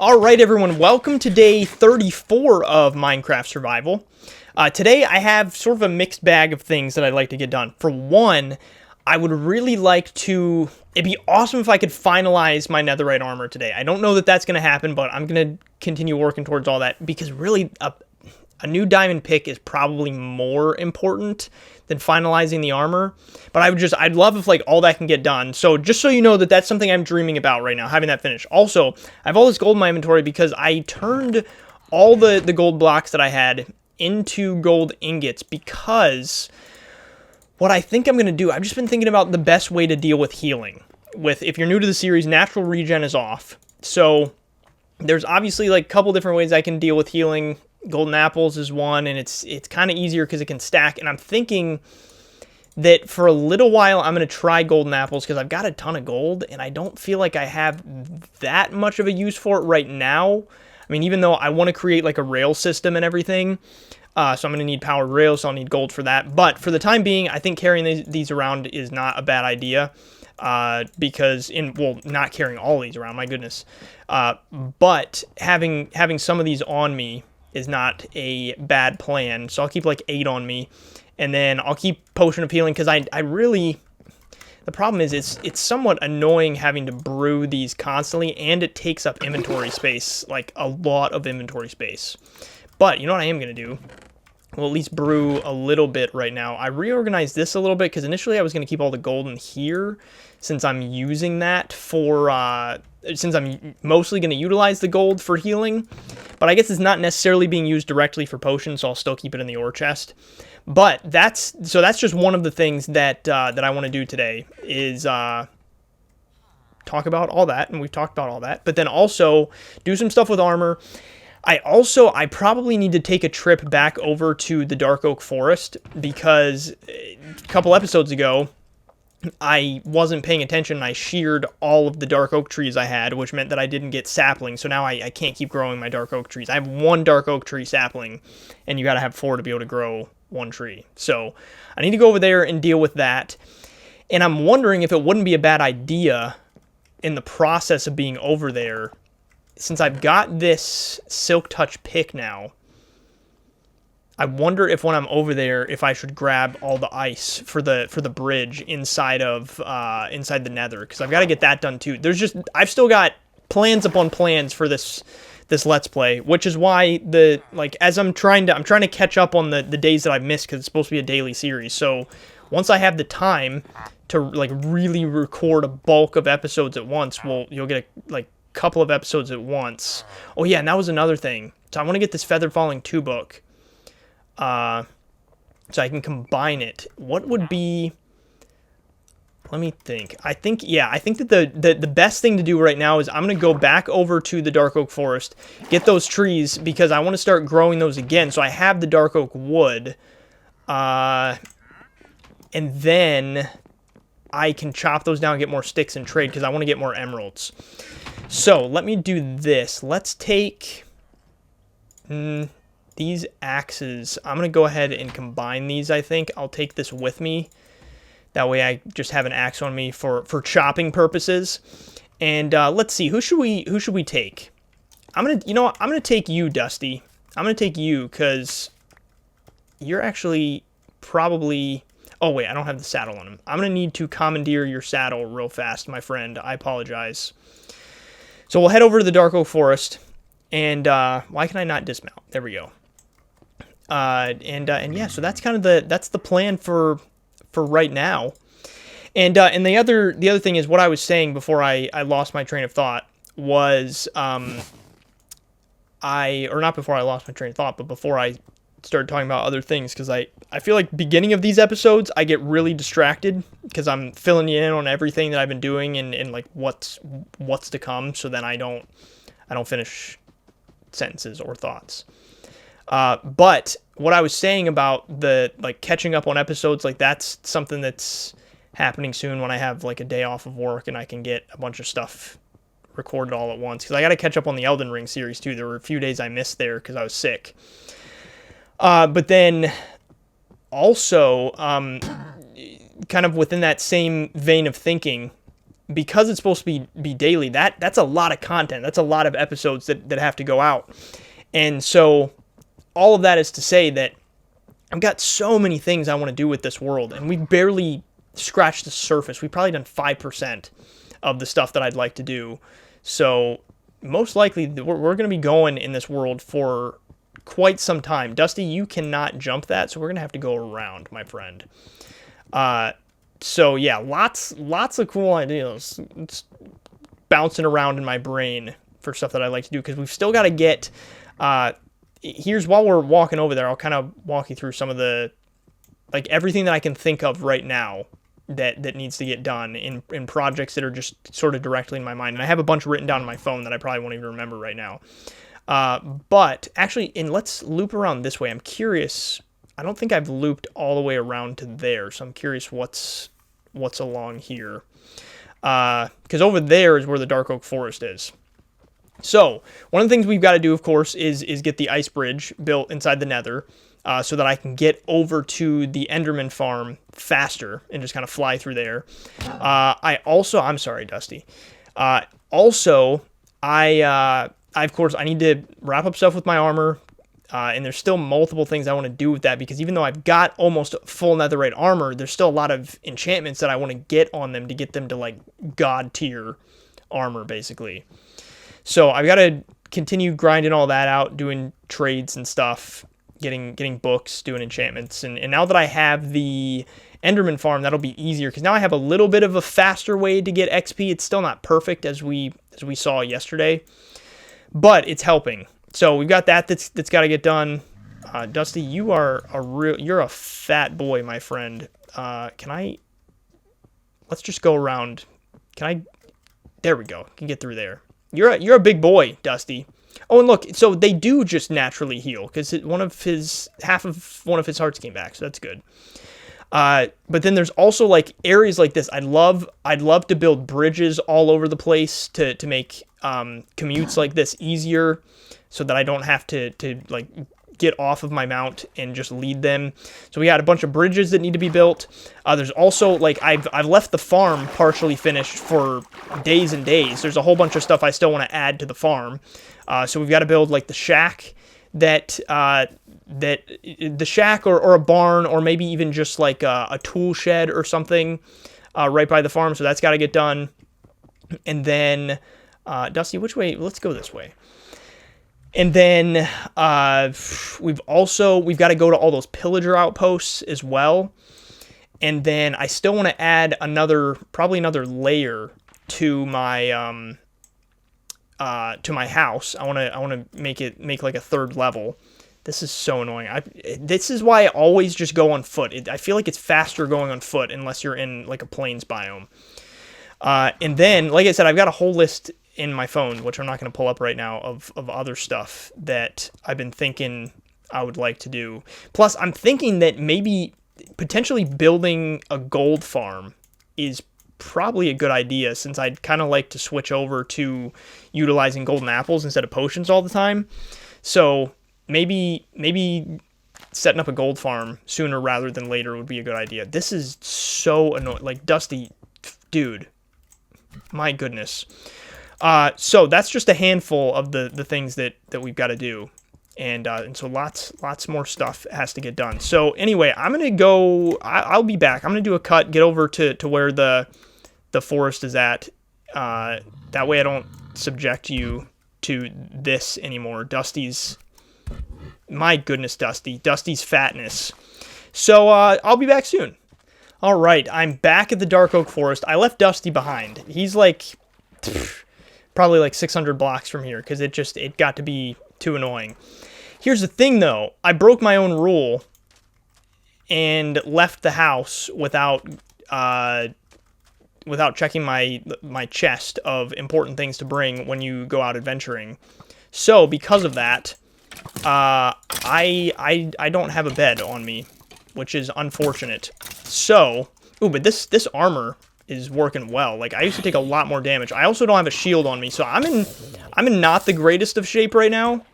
Alright everyone, welcome to day 34 of Minecraft Survival. Today I have sort of a mixed bag of things that I'd like to get done. For one, I would really like to... It'd be awesome if I could finalize my netherite armor today. I don't know that that's going to happen, but I'm going to continue working towards all that, because really a new diamond pick is probably more important than finalizing the armor. But I'd love if like all that can get done. So just so you know that that's something I'm dreaming about right now, having that finished. Also, I have all this gold in my inventory because I turned all the gold blocks that I had into gold ingots, because what I think I'm going to do, I've just been thinking about the best way to deal with healing. If you're new to the series, natural regen is off. So there's obviously like a couple different ways I can deal with healing. Golden apples is one, and it's kind of easier because it can stack. And I'm thinking that for a little while I'm going to try golden apples because I've got a ton of gold, and I don't feel like I have that much of a use for it right now. I mean, even though I want to create like a rail system and everything, so I'm going to need powered rails, so I'll need gold for that. But for the time being, I think carrying these around is not a bad idea. Because not carrying all these around, my goodness. But having some of these on me is not a bad plan. So I'll keep like 8 on me, and then I'll keep potion of healing, because I really, the problem is it's somewhat annoying having to brew these constantly, and it takes up inventory space, like a lot of inventory space. But you know what I am going to do? Well, at least brew a little bit right now. I reorganized this a little bit because initially I was going to keep all the gold in here, since I'm using that for, since I'm mostly going to utilize the gold for healing. But I guess it's not necessarily being used directly for potions, so I'll still keep it in the ore chest. But that's just one of the things that that I want to do today, is talk about all that, and we've talked about all that. But then also do some stuff with armor. I probably need to take a trip back over to the Dark Oak Forest, because a couple episodes ago I wasn't paying attention and I sheared all of the dark oak trees I had, which meant that I didn't get saplings. So now I can't keep growing my dark oak trees. I have 1 dark oak tree sapling, and you got to have 4 to be able to grow 1 tree. So I need to go over there and deal with that. And I'm wondering if it wouldn't be a bad idea, in the process of being over there, since I've got this Silk Touch pick now, I wonder if when I'm over there, if I should grab all the ice for the bridge inside of inside the Nether, because I've got to get that done too. I've still got plans upon plans for this Let's Play, which is why as I'm trying to catch up on the days that I've missed, because it's supposed to be a daily series. So once I have the time to like really record a bulk of episodes at once, you'll get a couple of episodes at once. Oh yeah, and that was another thing. So I want to get this Feather Falling 2 book. So I can combine it. What would be... Let me think. I think that the best thing to do right now is I'm going to go back over to the Dark Oak Forest, get those trees, because I want to start growing those again. So I have the Dark Oak wood. And then I can chop those down and get more sticks and trade, because I want to get more emeralds. So let me do this. Let's take... these axes, I'm going to go ahead and combine these, I think. I'll take this with me. That way I just have an axe on me for chopping purposes. And let's see, who should we take? I'm going to take you, Dusty. I'm going to take you because you're actually probably... Oh, wait, I don't have the saddle on him. I'm going to need to commandeer your saddle real fast, my friend. I apologize. So we'll head over to the Dark Oak Forest. And why can I not dismount? There we go. And yeah, so that's kind of the plan for right now. And the other thing is, what I was saying before I lost my train of thought was, or not before I lost my train of thought, but before I started talking about other things, because I feel like beginning of these episodes I get really distracted because I'm filling you in on everything that I've been doing and like what's to come, so then I don't finish sentences or thoughts. But what I was saying about the catching up on episodes, that's something that's happening soon when I have like a day off of work and I can get a bunch of stuff recorded all at once, because I got to catch up on the Elden Ring series too. There were a few days I missed there because I was sick. But then also, kind of within that same vein of thinking, because it's supposed to be daily, that's a lot of content. That's a lot of episodes that have to go out. And so all of that is to say that I've got so many things I want to do with this world, and we've barely scratched the surface. We've probably done 5% of the stuff that I'd like to do. So most likely we're going to be going in this world for quite some time. Dusty, you cannot jump that, so we're going to have to go around, my friend. So yeah, lots of cool ideas. It's bouncing around in my brain for stuff that I like to do, because we've still got to get, here's, while we're walking over there, I'll kind of walk you through some of the, like, everything that I can think of right now that needs to get done in projects that are just sort of directly in my mind. And I have a bunch written down on my phone that I probably won't even remember right now. But actually, let's loop around this way. I'm curious. I don't think I've looped all the way around to there, so I'm curious what's along here. Because over there is where the Dark Oak Forest is. So one of the things we've got to do, of course, is get the ice bridge built inside the Nether, so that I can get over to the Enderman farm faster and just kind of fly through there. I'm sorry, Dusty. Also, of course, I need to wrap up stuff with my armor. And there's still multiple things I want to do with that, because even though I've got almost full netherite armor, there's still a lot of enchantments that I want to get on them to get them to, like, god tier armor, basically. So I've got to continue grinding all that out, doing trades and stuff, getting books, doing enchantments. And now that I have the Enderman farm, that'll be easier, because now I have a little bit of a faster way to get XP. It's still not perfect, as we saw yesterday, but it's helping. So we've got that's got to get done. Dusty, you're a fat boy, my friend. Let's just go around. There we go. Can get through there. You're a big boy, Dusty. Oh, and look, so they do just naturally heal, because half of one of his hearts came back, so that's good. But then there's also, like, areas like this. I'd love to build bridges all over the place to make commutes like this easier, so that I don't have to like get off of my mount and just lead them. So we got a bunch of bridges that need to be built. There's also, like, I've left the farm partially finished for days and days. There's a whole bunch of stuff I still want to add to the farm. So we've got to build, like, the shack the shack or a barn, or maybe even just like a tool shed or something right by the farm. So that's got to get done. And then, Dusty, which way? Let's go this way. And then we've got to go to all those pillager outposts as well. And then I still want to add probably another layer to my house. I want to make like a third level. This is so annoying. This is why I always just go on foot. I feel like it's faster going on foot unless you're in, like, a plains biome. And then, like I said, I've got a whole list in my phone, which I'm not going to pull up right now, of other stuff that I've been thinking I would like to do. Plus, I'm thinking that maybe potentially building a gold farm is probably a good idea, since I'd kind of like to switch over to utilizing golden apples instead of potions all the time. So maybe setting up a gold farm sooner rather than later would be a good idea. This is so annoying. Like, Dusty, dude, my goodness. So that's just a handful of the things that we've got to do. And so lots more stuff has to get done. So anyway, I'm going to go, I'll be back. I'm going to do a cut, get over to where the forest is at. That way I don't subject you to this anymore. My goodness, Dusty's fatness. So I'll be back soon. All right, I'm back at the Dark Oak Forest. I left Dusty behind. He's like probably like 600 blocks from here, because it got to be too annoying. Here's the thing, though. I broke my own rule and left the house without checking my chest of important things to bring when you go out adventuring. So because of that, I don't have a bed on me, which is unfortunate. So, but this armor is working well. Like, I used to take a lot more damage. I also don't have a shield on me, so I'm in not the greatest of shape right now.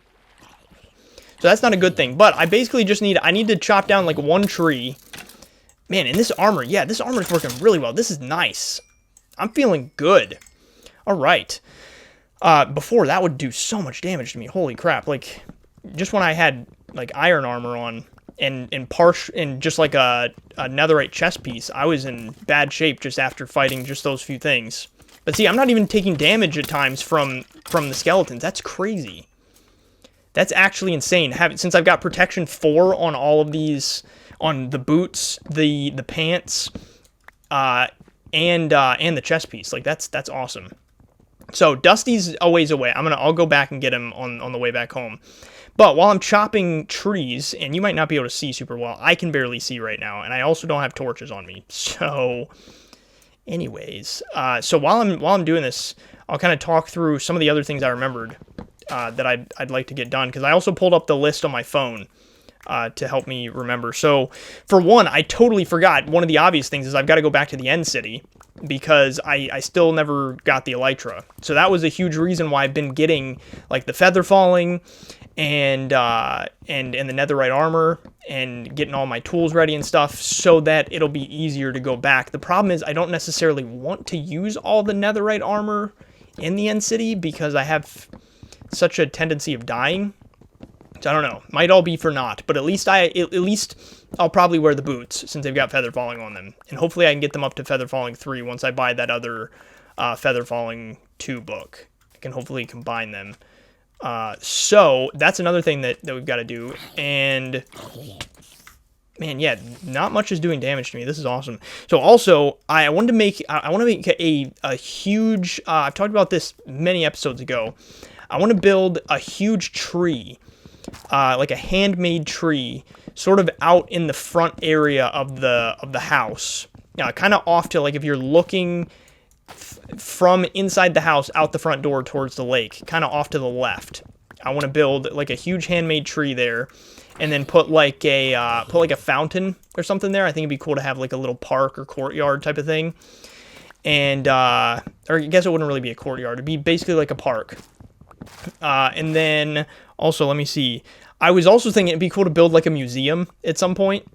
So that's not a good thing. But I basically just need to chop down like one tree. Man, and this armor is working really well. This is nice. I'm feeling good. All right. Before, that would do so much damage to me. Holy crap. Like, just when I had, like, iron armor on and just like a netherite chest piece, I was in bad shape just after fighting just those few things. But see, I'm not even taking damage at times from the skeletons. That's crazy. That's actually insane. Since I've got protection 4 on all of these, on the boots, the pants, and the chest piece. Like, that's awesome. So Dusty's a ways away. I'll go back and get him on the way back home. But while I'm chopping trees, and you might not be able to see super well, I can barely see right now, and I also don't have torches on me. So, anyways, so while I'm doing this, I'll kind of talk through some of the other things I remembered that I'd like to get done, because I also pulled up the list on my phone to help me remember. So, for one, I totally forgot. One of the obvious things is I've got to go back to the End City, because I still never got the Elytra. So that was a huge reason why I've been getting, like, the feather falling and the netherite armor and getting all my tools ready and stuff, so that it'll be easier to go back. The problem is I don't necessarily want to use all the netherite armor in the End City, because I have such a tendency of dying. So I don't know. Might all be for naught, but at least I'll probably wear the boots since they've got feather falling on them, and hopefully I can get them up to feather falling 3 once I buy that other feather falling 2 book. I can hopefully combine them. So that's another thing that we've got to do. And man, yeah, not much is doing damage to me. This is awesome. So also, I want to make a huge. I've talked about this many episodes ago. I want to build a huge tree. Like a handmade tree, sort of out in the front area of the house, kind of off to, like, if you're looking from inside the house out the front door towards the lake, kind of off to the left. I want to build like a huge handmade tree there, and then put like a fountain or something there. I think it'd be cool to have like a little park or courtyard type of thing, and or I guess it wouldn't really be a courtyard. It'd be basically like a park. And then also, let me see. I was also thinking it'd be cool to build like a museum at some point.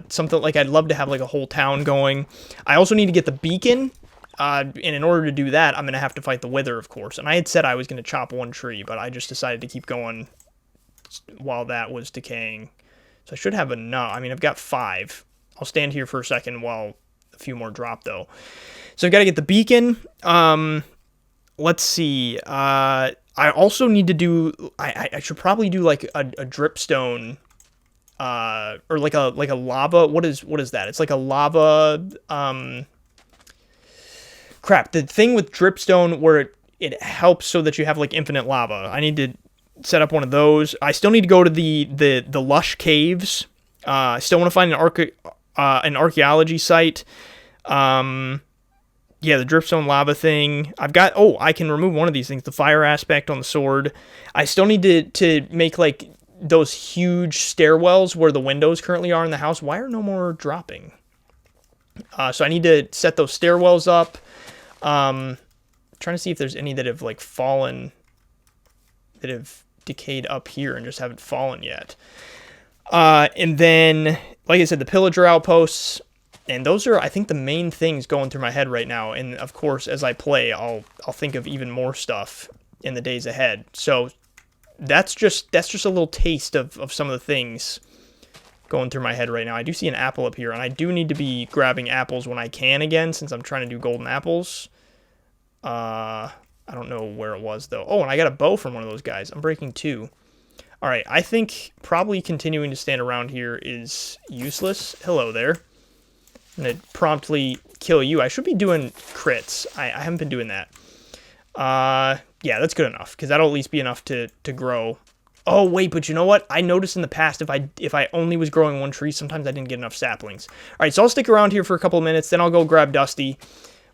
Something like, I'd love to have like a whole town going. I also need to get the beacon. And in order to do that, I'm going to have to fight the Wither, of course. And I had said I was going to chop 1 tree, but I just decided to keep going while that was decaying. So I should have enough. I mean, I've got 5. I'll stand here for a second while a few more drop, though. So I've got to get the beacon. Let's see. I also need to do. I should probably do like a dripstone, or like a lava. What is that? It's like a lava. Crap. The thing with dripstone where it helps so that you have like infinite lava. I need to set up one of those. I still need to go to the lush caves. I still want to find an archaeology site. Yeah, the dripstone lava thing. I've got, I can remove one of these things, the fire aspect on the sword. I still need to make, like, those huge stairwells where the windows currently are in the house. Why are no more dropping? So I need to set those stairwells up. Trying to see if there's any that have, like, fallen, that have decayed up here and just haven't fallen yet. And then, like I said, the pillager outposts. And those are, I think, the main things going through my head right now. And of course, as I play, I'll think of even more stuff in the days ahead. So that's just a little taste of some of the things going through my head right now. I do see an apple up here, and I do need to be grabbing apples when I can again, since I'm trying to do golden apples. I don't know where it was though. Oh, and I got a bow from one of those guys. I'm breaking 2. All right, I think probably continuing to stand around here is useless. Hello there. I'm going to promptly kill you. I should be doing crits. I haven't been doing that. Yeah, that's good enough, because that'll at least be enough to grow. Oh, wait, but you know what? I noticed in the past, if I only was growing 1 tree, sometimes I didn't get enough saplings. All right, so I'll stick around here for a couple of minutes, then I'll go grab Dusty.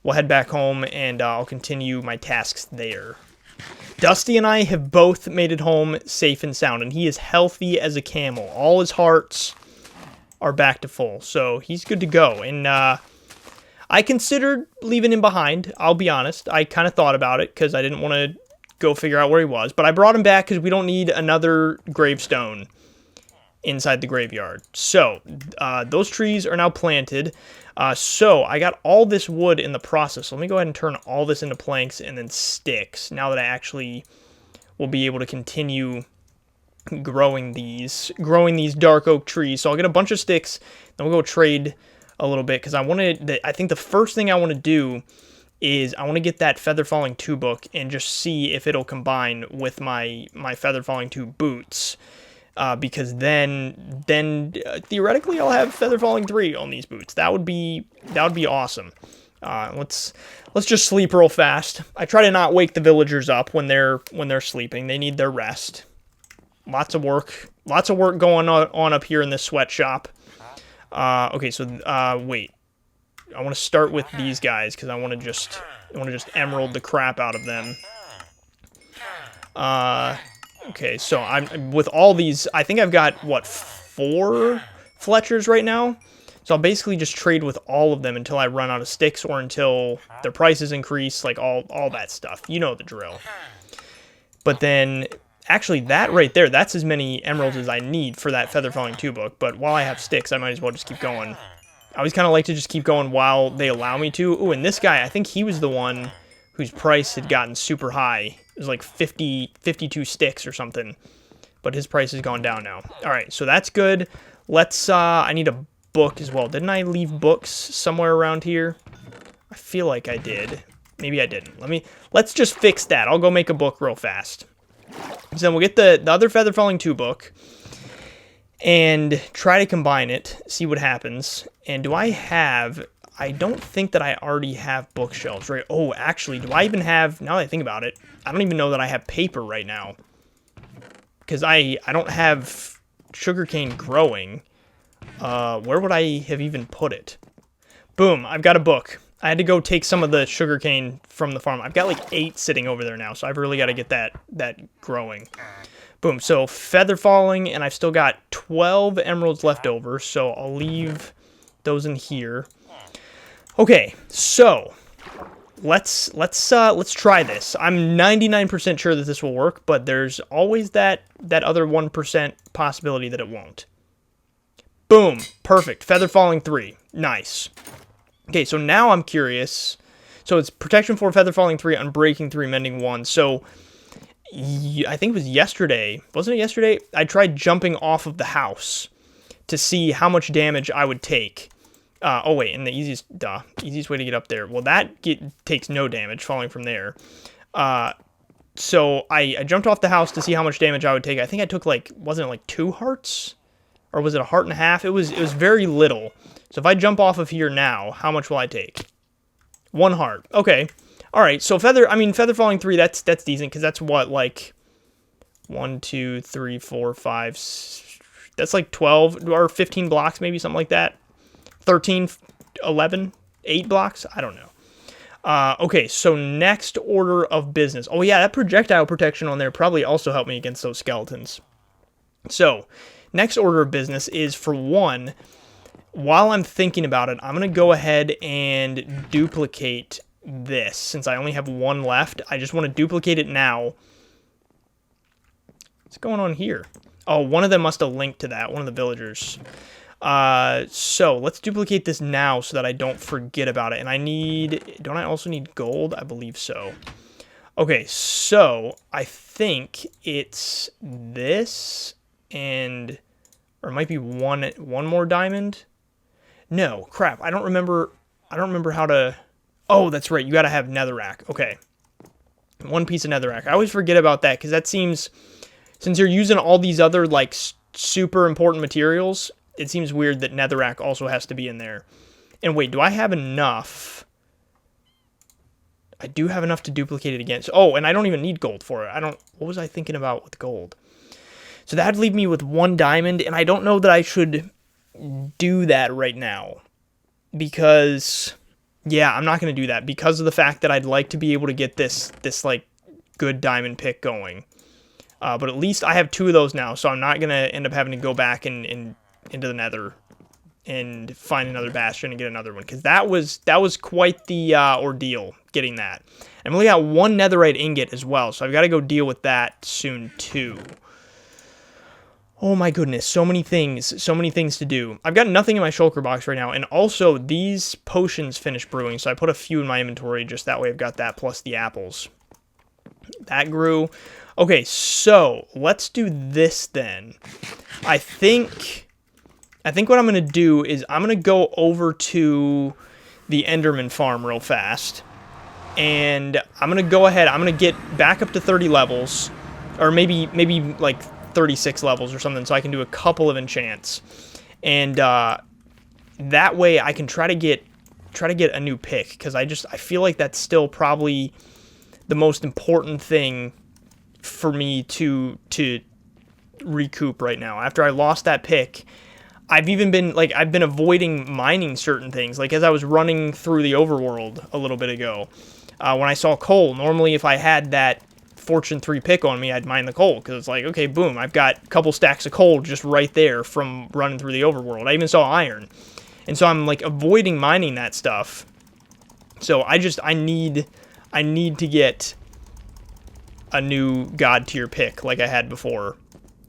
We'll head back home, and I'll continue my tasks there. Dusty and I have both made it home safe and sound, and he is healthy as a camel. All his hearts are back to full, so he's good to go. And I considered leaving him behind, I'll be honest. I kind of thought about it, because I didn't want to go figure out where he was, but I brought him back because we don't need another gravestone inside the graveyard. So those trees are now planted. So I got all this wood in the process. So let me go ahead and turn all this into planks and then sticks, now that I actually will be able to continue growing these dark oak trees. So I'll get a bunch of sticks, then we'll go trade a little bit, because I think the first thing I want to do is I want to get that Feather Falling 2 book and just see if it'll combine with my Feather Falling 2 boots. Because then theoretically I'll have Feather Falling 3 on these boots. That would be awesome. Let's just sleep real fast. I try to not wake the villagers up when they're sleeping. They need their rest. Lots of work going on up here in this sweatshop. Okay, so wait. I want to start with these guys because I want to just emerald the crap out of them. Okay, so I'm with all these. I think I've got what, 4 Fletchers right now. So I'll basically just trade with all of them until I run out of sticks or until their prices increase, like all that stuff. You know the drill. But then, actually, that right there, that's as many emeralds as I need for that Feather Falling 2 book. But while I have sticks, I might as well just keep going. I always kind of like to just keep going while they allow me to. Ooh, and this guy, I think he was the one whose price had gotten super high. It was like 52 sticks or something. But his price has gone down now. All right, so that's good. Let's, I need a book as well. Didn't I leave books somewhere around here? I feel like I did. Maybe I didn't. Let's just fix that. I'll go make a book real fast. So then we'll get the other Feather Falling 2 book and try to combine it, see what happens. And do I don't think that I already have bookshelves, right? Oh, actually, do I even have, now that I think about it, I don't even know that I have paper right now. Because I don't have sugarcane growing. Where would I have even put it? Boom, I've got a book. I had to go take some of the sugarcane from the farm. I've got like 8 sitting over there now, so I've really got to get that growing. Boom, so Feather Falling, and I've still got 12 emeralds left over, so I'll leave those in here. Okay, so let's try this. I'm 99% sure that this will work, but there's always that other 1% possibility that it won't. Boom, perfect. Feather Falling 3, nice. Okay, so now I'm curious. So it's Protection 4, Feather Falling 3, Unbreaking 3, Mending 1. So I think it was yesterday. Wasn't it yesterday? I tried jumping off of the house to see how much damage I would take. Oh, wait, and the easiest way to get up there. Well, that takes no damage falling from there. So I jumped off the house to see how much damage I would take. I think I took, like, wasn't it like 2 hearts? Or was it 1.5 hearts? It was very little. So if I jump off of here now, how much will I take? 1 heart. Okay. All right. So Feather Falling 3, that's decent, because that's what, like 1, 2, 3, 4, 5. That's like 12 or 15 blocks, maybe something like that. 13, 11, 8 blocks. I don't know. Okay. So next order of business. Oh yeah, that projectile protection on there probably also helped me against those skeletons. So next order of business is, for one, while I'm thinking about it, I'm going to go ahead and duplicate this. Since I only have 1 left, I just want to duplicate it now. What's going on here? Oh, one of them must have linked to that, one of the villagers. So let's duplicate this now so that I don't forget about it. And don't I also need gold? I believe so. Okay, so I think it's this and, or it might be one more diamond. No, crap. I don't remember how to... Oh, that's right. You got to have netherrack. Okay. 1 piece of netherrack. I always forget about that, because that seems... Since you're using all these other, like, super important materials, it seems weird that netherrack also has to be in there. And wait, do I have enough? I do have enough to duplicate it again. So, oh, and I don't even need gold for it. What was I thinking about with gold? So that'd leave me with 1 diamond, and I don't know that I should do that right now, because yeah, I'm not going to do that because of the fact that I'd like to be able to get this like good diamond pick going. But at least I have 2 of those now, so I'm not going to end up having to go back and into the nether and find another bastion and get another one, because that was quite the ordeal getting that. I've only got 1 netherite ingot as well, so I've got to go deal with that soon too. Oh my goodness, so many things to do. I've got nothing in my shulker box right now, and also these potions finished brewing, so I put a few in my inventory, just that way I've got that plus the apples. That grew. Okay, so let's do this then. I think what I'm going to do is I'm going to go over to the Enderman farm real fast, and I'm going to go ahead, I'm going to get back up to 30 levels, or maybe like 36 levels or something, so I can do a couple of enchants, and that way I can try to get a new pick, because I feel like that's still probably the most important thing for me to recoup right now. After I lost that pick, I've been avoiding mining certain things, like as I was running through the overworld a little bit ago. When I saw coal, normally if I had that Fortune 3 pick on me, I'd mine the coal, because it's like, okay, boom, I've got a couple stacks of coal just right there from running through the overworld. I even saw iron. And so I'm like avoiding mining that stuff. So I need to get a new god tier pick like I had before,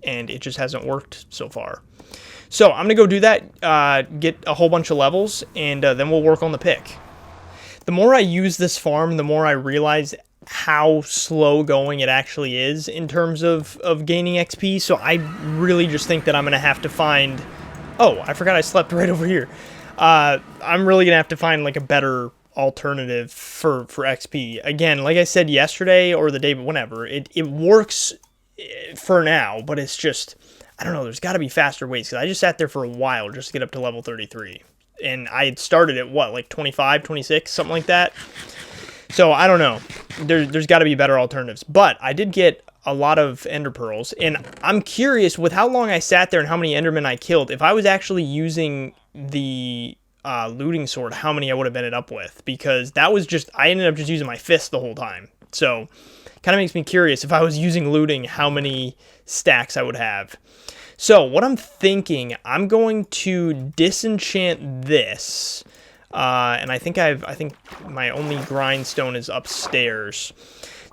and it just hasn't worked so far. So I'm going to go do that, get a whole bunch of levels, and then we'll work on the pick. The more I use this farm, the more I realize how slow going it actually is in terms of gaining XP, so I really just think that I'm going to have to find... Oh, I forgot I slept right over here. I'm really going to have to find like a better alternative for XP. Again, like I said yesterday or the day, but whenever, it works for now, but it's just, I don't know, there's got to be faster ways, because I just sat there for a while just to get up to level 33. And I had started at what, like 25, 26, something like that. So I don't know. There's got to be better alternatives. But I did get a lot of ender pearls, and I'm curious with how long I sat there and how many endermen I killed, if I was actually using the looting sword, how many I would have ended up with, because that was just, I ended up just using my fist the whole time. So kind of makes me curious if I was using looting, how many stacks I would have. So what I'm thinking, I'm going to disenchant this, and I think my only grindstone is upstairs.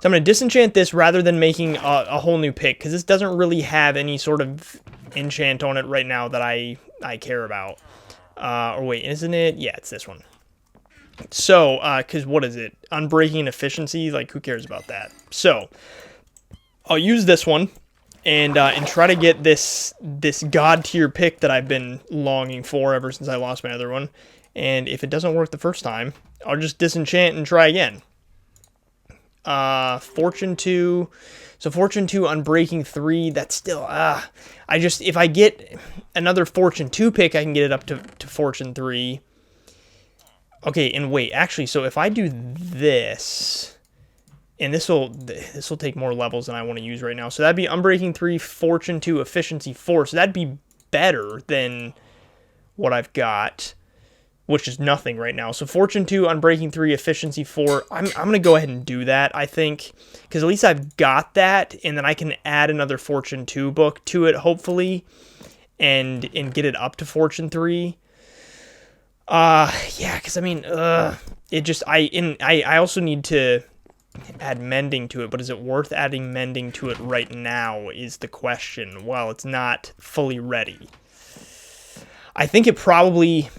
So I'm going to disenchant this rather than making a whole new pick, because this doesn't really have any sort of enchant on it right now that I care about. Or wait, isn't it? Yeah, it's this one. So, because what is it? Unbreaking efficiency? Like, who cares about that? So, I'll use this one and try to get this god tier pick that I've been longing for ever since I lost my other one. And if it doesn't work the first time, I'll just disenchant and try again. Fortune 2. So Fortune 2, Unbreaking 3, that's still, if I get another Fortune 2 pick, I can get it up to Fortune 3. Okay, and wait, actually, so if I do this, and this will take more levels than I want to use right now. So that'd be Unbreaking 3, Fortune 2, Efficiency 4. So that'd be better than what I've got, which is nothing right now. So Fortune 2, Unbreaking 3, Efficiency 4. I'm going to go ahead and do that, I think, because at least I've got that, and then I can add another Fortune 2 book to it, hopefully, and get it up to Fortune 3. Yeah, because I mean, it just, I also need to add mending to it, but is it worth adding mending to it right now is the question. Well, it's not fully ready. I think it probably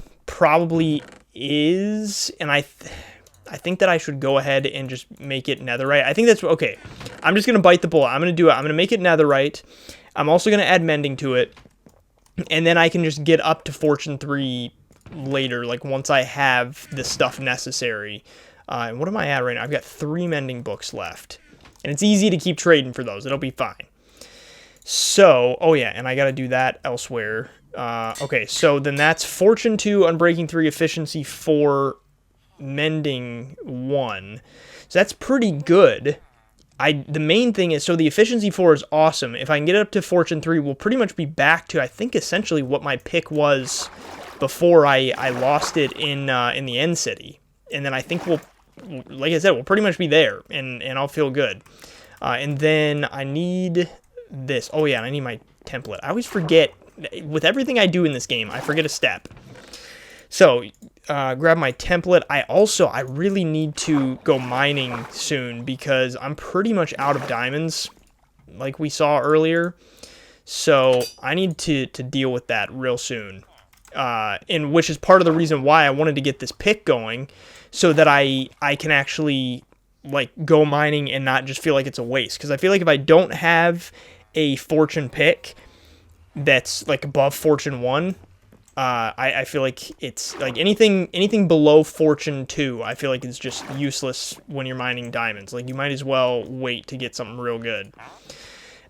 is, and I think that I should go ahead and just make it netherite. I think that's okay. I'm just gonna bite the bullet. I'm gonna do it. I'm gonna make it netherite. I'm also gonna add mending to it, and then I can just get up to Fortune 3 later, like once I have the stuff necessary. And what am I at right now? I've got 3 mending books left, and it's easy to keep trading for those. It'll be fine. So, oh yeah, and I gotta do that elsewhere. Okay, so then that's Fortune 2, Unbreaking 3, Efficiency 4, Mending 1. So that's pretty good. The main thing is, so the Efficiency 4 is awesome. If I can get it up to Fortune 3, we'll pretty much be back to, I think, essentially what my pick was before I lost it in the End City. And then I think like I said, we'll pretty much be there, and I'll feel good. And then I need this. Oh yeah, and I need my template. I always forget. With everything I do in this game, I forget a step. So, grab my template. I really need to go mining soon, because I'm pretty much out of diamonds, like we saw earlier. So I need to deal with that real soon. And which is part of the reason why I wanted to get this pick going, so that I can actually like go mining and not just feel like it's a waste. Because I feel like if I don't have a fortune pick that's like above fortune 1, I feel like it's like anything below fortune 2, I feel like it's just useless when you're mining diamonds. Like you might as well wait to get something real good.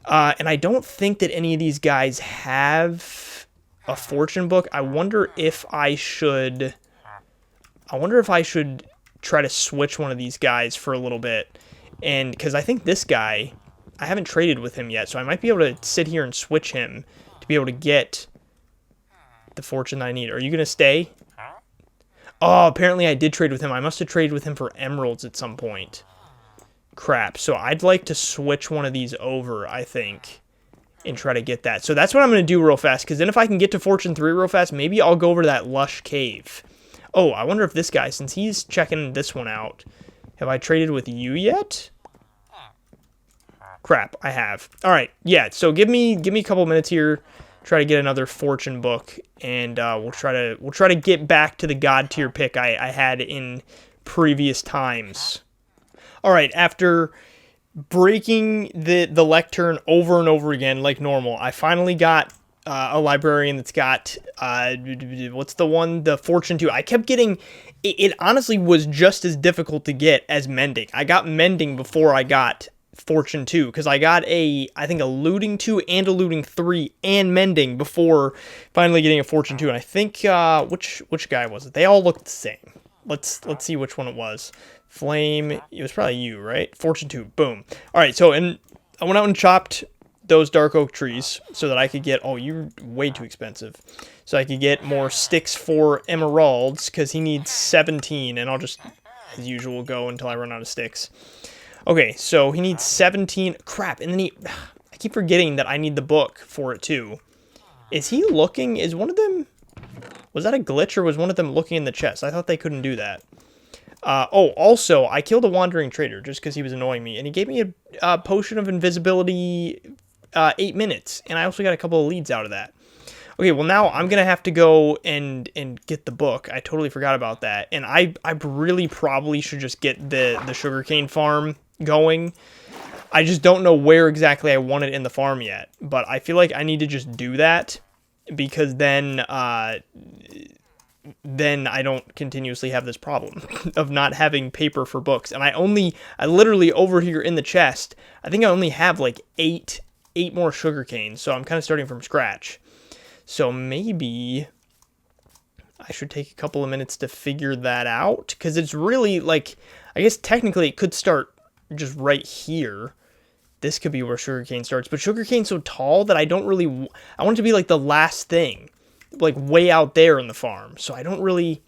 And I don't think that any of these guys have a fortune book. I wonder if I should try to switch one of these guys for a little bit. And because I think this guy, I haven't traded with him yet, so I might be able to sit here and switch him to be able to get the fortune that I need. Are you going to stay? Oh, apparently I did trade with him. I must have traded with him for emeralds at some point. Crap. So I'd like to switch one of these over, I think, and try to get that. So that's what I'm going to do real fast, because then if I can get to fortune 3 real fast, maybe I'll go over to that lush cave. Oh, I wonder if this guy, since he's checking this one out, have I traded with you yet? Crap, I have. All right, yeah. So give me a couple minutes here. Try to get another fortune book, and we'll try to get back to the god tier pick I had in previous times. All right, after breaking the lectern over and over again like normal, I finally got a librarian that's got what's the one, the fortune 2. I kept getting it honestly was just as difficult to get as mending. I got mending before I got fortune 2, because I got I think a looting 2 and a looting 3 and mending before finally getting a fortune 2. And I think which guy was it? They all looked the same. Let's see which one it was. Flame, it was probably you, right? Fortune 2, boom. All right, so and I went out and chopped those dark oak trees so that I could get, oh, you're way too expensive. So I could get more sticks for emeralds, because he needs 17, and I'll just, as usual, go until I run out of sticks. Okay, so he needs 17, crap, and then I keep forgetting that I need the book for it too. Is he looking, is one of them, was that a glitch, or was one of them looking in the chest? I thought they couldn't do that. Oh, also, I killed a wandering trader just because he was annoying me, and he gave me a potion of invisibility 8 minutes, and I also got a couple of leads out of that. Okay, well now I'm going to have to go and get the book. I totally forgot about that, and I really probably should just get the sugarcane farm going. I just don't know where exactly I want it in the farm yet, but I feel like I need to just do that, because then I don't continuously have this problem of not having paper for books. And I literally over here in the chest, I think I only have like eight more sugar canes, so I'm kind of starting from scratch. So maybe I should take a couple of minutes to figure that out, because it's really like, I guess technically it could start just right here. This could be where sugarcane starts, but sugarcane's so tall that I want it to be like the last thing, like way out there in the farm. So I don't really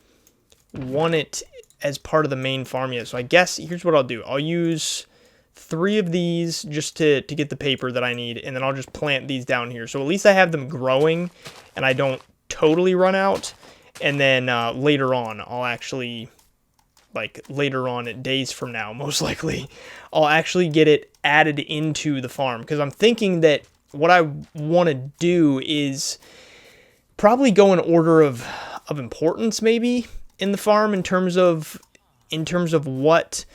want it as part of the main farm yet. So I guess here's what I'll do. I'll use 3 of these just to get the paper that I need, and then I'll just plant these down here. So at least I have them growing and I don't totally run out. And then later on, I'll actually, like later on, days from now, most likely, I'll actually get it added into the farm. Because I'm thinking that what I want to do is probably go in order of importance, maybe in the farm, in terms of what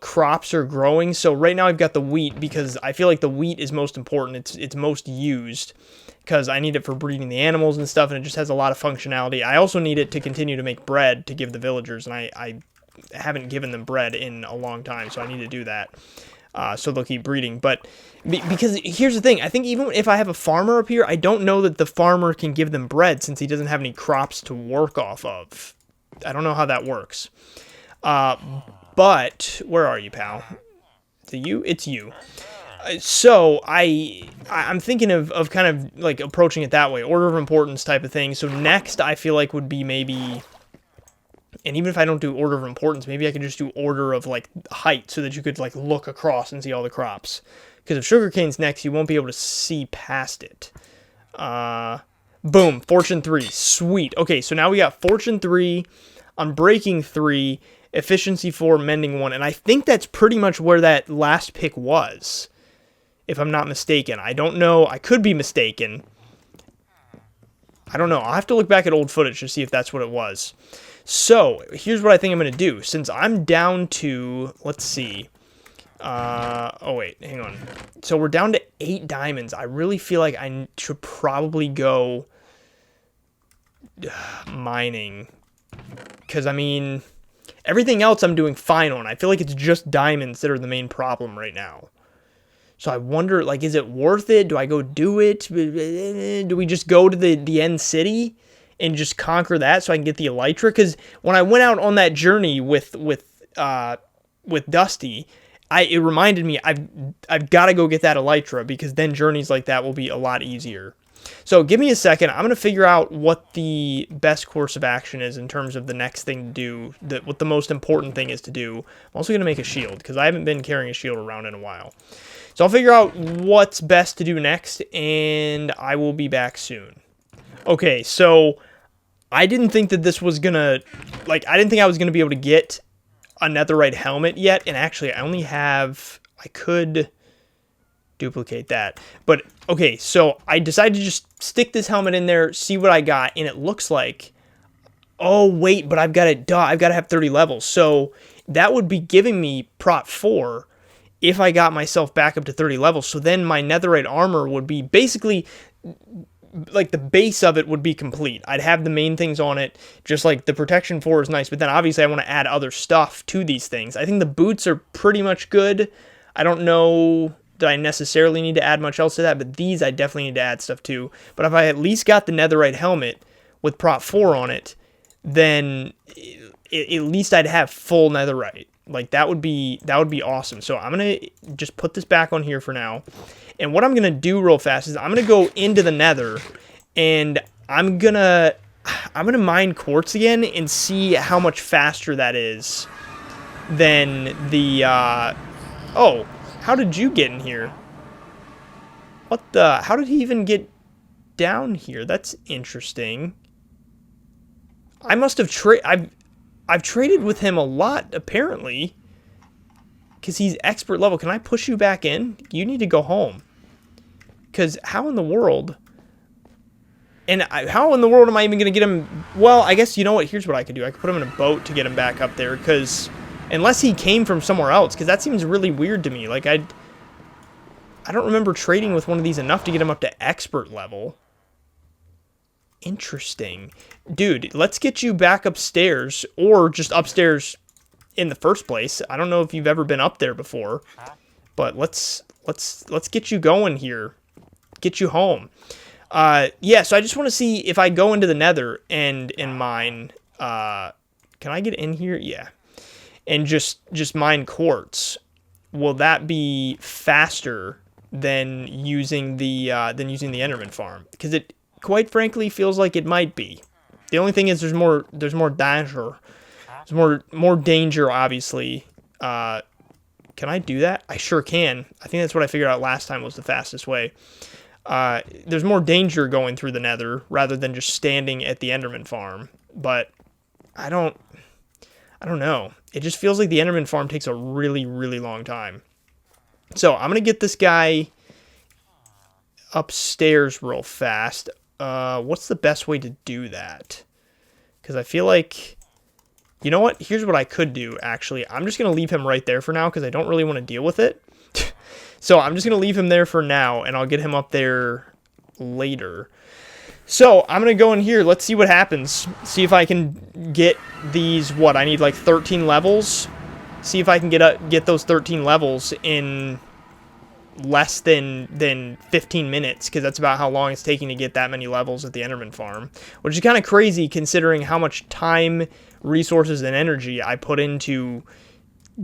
crops are growing. So right now I've got the wheat, because I feel like the wheat is most important. It's most used, because I need it for breeding the animals and stuff, and it just has a lot of functionality. I also need it to continue to make bread to give the villagers, and I haven't given them bread in a long time, so I need to do that. So they'll keep breeding. But because here's the thing, I think even if I have a farmer up here, I don't know that the farmer can give them bread, since he doesn't have any crops to work off of. I don't know how that works. But where are you, pal? Is it you? It's you. So I'm thinking of kind of like approaching it that way, order of importance type of thing. So next I feel like would be maybe, and even if I don't do order of importance, maybe I could just do order of like height, so that you could like look across and see all the crops. Because if sugarcane's next, you won't be able to see past it. Boom, fortune 3, sweet. Okay, so now we got fortune 3, unbreaking 3, efficiency 4, mending 1, and I think that's pretty much where that last pick was. if I'm not mistaken. I don't know. I could be mistaken. I don't know. I'll have to look back at old footage to see if that's what it was. So, here's what I think I'm going to do. Since I'm down to, let's see. Oh, wait, hang on. So, we're down to 8 diamonds. I really feel like I should probably go mining. Because, I mean, everything else I'm doing fine on. I feel like it's just diamonds that are the main problem right now. So I wonder, like, is it worth it? Do I go do it? Do we just go to the end city and just conquer that so I can get the Elytra? Because when I went out on that journey with Dusty, it reminded me I've got to go get that Elytra, because then journeys like that will be a lot easier. So give me a second. I'm going to figure out what the best course of action is in terms of the next thing to do, what the most important thing is to do. I'm also going to make a shield, because I haven't been carrying a shield around in a while. So I'll figure out what's best to do next, and I will be back soon. Okay, so I didn't think that this was gonna, like, I didn't think I was gonna be able to get a netherite helmet yet, and actually I could duplicate that. But, okay, so I decided to just stick this helmet in there, see what I got, and it looks like, oh, wait, but I've got to have 30 levels. So that would be giving me Prot 4 if I got myself back up to 30 levels. So then my netherite armor would be basically, like, the base of it would be complete. I'd have the main things on it, just like the protection 4 is nice, but then obviously I want to add other stuff to these things. I think the boots are pretty much good. I don't know that I necessarily need to add much else to that, but these I definitely need to add stuff to. But if I at least got the netherite helmet with Prot 4 on it, then at least I'd have full netherite. Like, that would be awesome. So I'm going to just put this back on here for now. And what I'm going to do real fast is I'm going to go into the nether, and I'm going to mine quartz again and see how much faster that is than the, oh, how did you get in here? How did he even get down here? That's interesting. I must have I've traded with him a lot, apparently, because he's expert level. Can I push you back in? You need to go home. Because how in the world... And how in the world am I even going to get him... Well, I guess, you know what? Here's what I could do. I could put him in a boat to get him back up there, because... Unless he came from somewhere else, because that seems really weird to me. Like, I don't remember trading with one of these enough to get him up to expert level. Interesting. Dude, let's get you back upstairs, or just upstairs in the first place. I don't know if you've ever been up there before, but let's get you going here. Get you home. Yeah, so I just want to see if I go into the nether and mine, can I get in here? Yeah. And just mine quartz. Will that be faster than using the Enderman farm? Because it quite frankly feels like it might be. The only thing is there's more danger. There's more danger, obviously. Can I do that? I sure can. I think that's what I figured out last time was the fastest way. There's more danger going through the nether rather than just standing at the Enderman farm. But I don't know. It just feels like the Enderman farm takes a really, really long time. So I'm going to get this guy upstairs real fast. What's the best way to do that? Because I feel like... You know what? Here's what I could do, actually. I'm just going to leave him right there for now because I don't really want to deal with it. So I'm just going to leave him there for now, and I'll get him up there later. So I'm going to go in here. Let's see what happens. See if I can get these, what, I need like 13 levels? See if I can get those 13 levels in less than 15 minutes, because that's about how long it's taking to get that many levels at the Enderman farm, which is kind of crazy considering how much time, resources, and energy I put into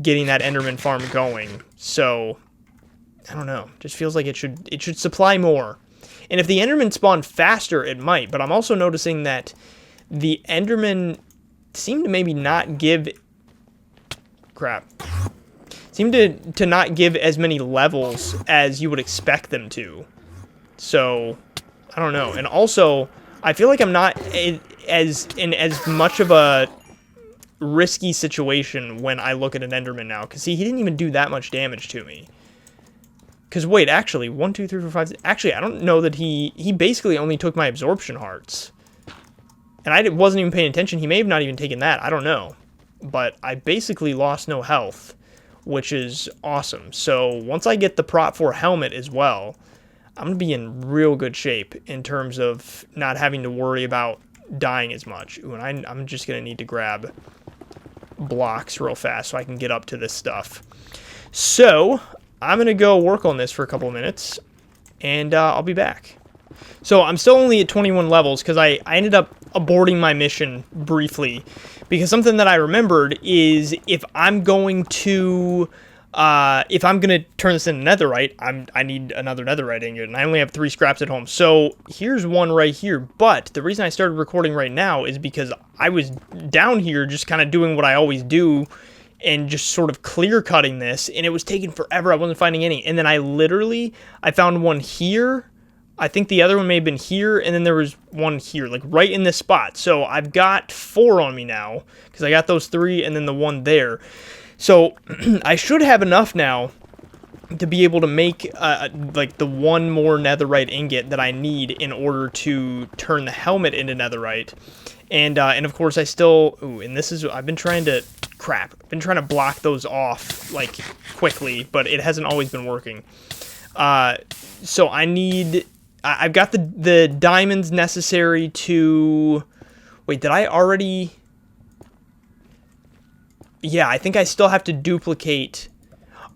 getting that Enderman farm going. So I don't know, just feels like it should supply more. And if the Enderman spawn faster, it might, but I'm also noticing that the Enderman seem to maybe not give seem to not give as many levels as you would expect them to. So, I don't know. And also, I feel like I'm not in as much of a risky situation when I look at an Enderman now. Because, see, he didn't even do that much damage to me. Because wait, actually, 1, 2, 3, 4, 5. Actually, I don't know that he basically only took my absorption hearts. And I wasn't even paying attention. He may have not even taken that. I don't know. But I basically lost no health, which is awesome. So once I get the Prot 4 helmet as well, I'm going to be in real good shape in terms of not having to worry about dying as much. Ooh, and I'm just going to need to grab blocks real fast so I can get up to this stuff. So I'm going to go work on this for a couple of minutes, and I'll be back. So I'm still only at 21 levels because I ended up aborting my mission briefly, because something that I remembered is if I'm going to turn this into netherite, I need another netherite ingot, and I only have 3 scraps at home. So here's one right here. But the reason I started recording right now is because I was down here just kind of doing what I always do and just sort of clear cutting this, and it was taking forever. I wasn't finding any. And then I found one here. I think the other one may have been here, and then there was one here, like right in this spot. So I've got 4 on me now, because I got those 3 and then the one there. So I should have enough now to be able to make like the one more netherite ingot that I need in order to turn the helmet into netherite. And of course I still, and this is, I've been trying to block those off like quickly, but it hasn't always been working. So I've got the diamonds necessary to, wait, did I already? Yeah, I think I still have to duplicate.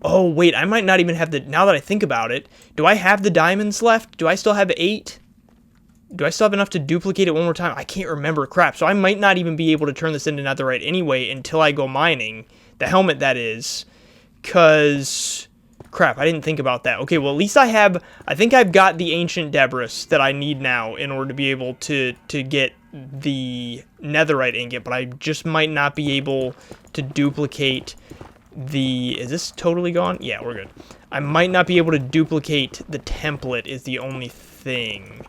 Oh, wait, I might not even have now that I think about it, do I have the diamonds left? Do I still have 8? Do I still have enough to duplicate it one more time? I can't remember. Crap. So I might not even be able to turn this into netherite anyway until I go mining. The helmet, that is. Because, crap, I didn't think about that. Okay, well, at least I think I've got the ancient debris that I need now in order to be able to get the netherite ingot, but I just might not be able to duplicate is this totally gone? Yeah, we're good. I might not be able to duplicate the template is the only thing.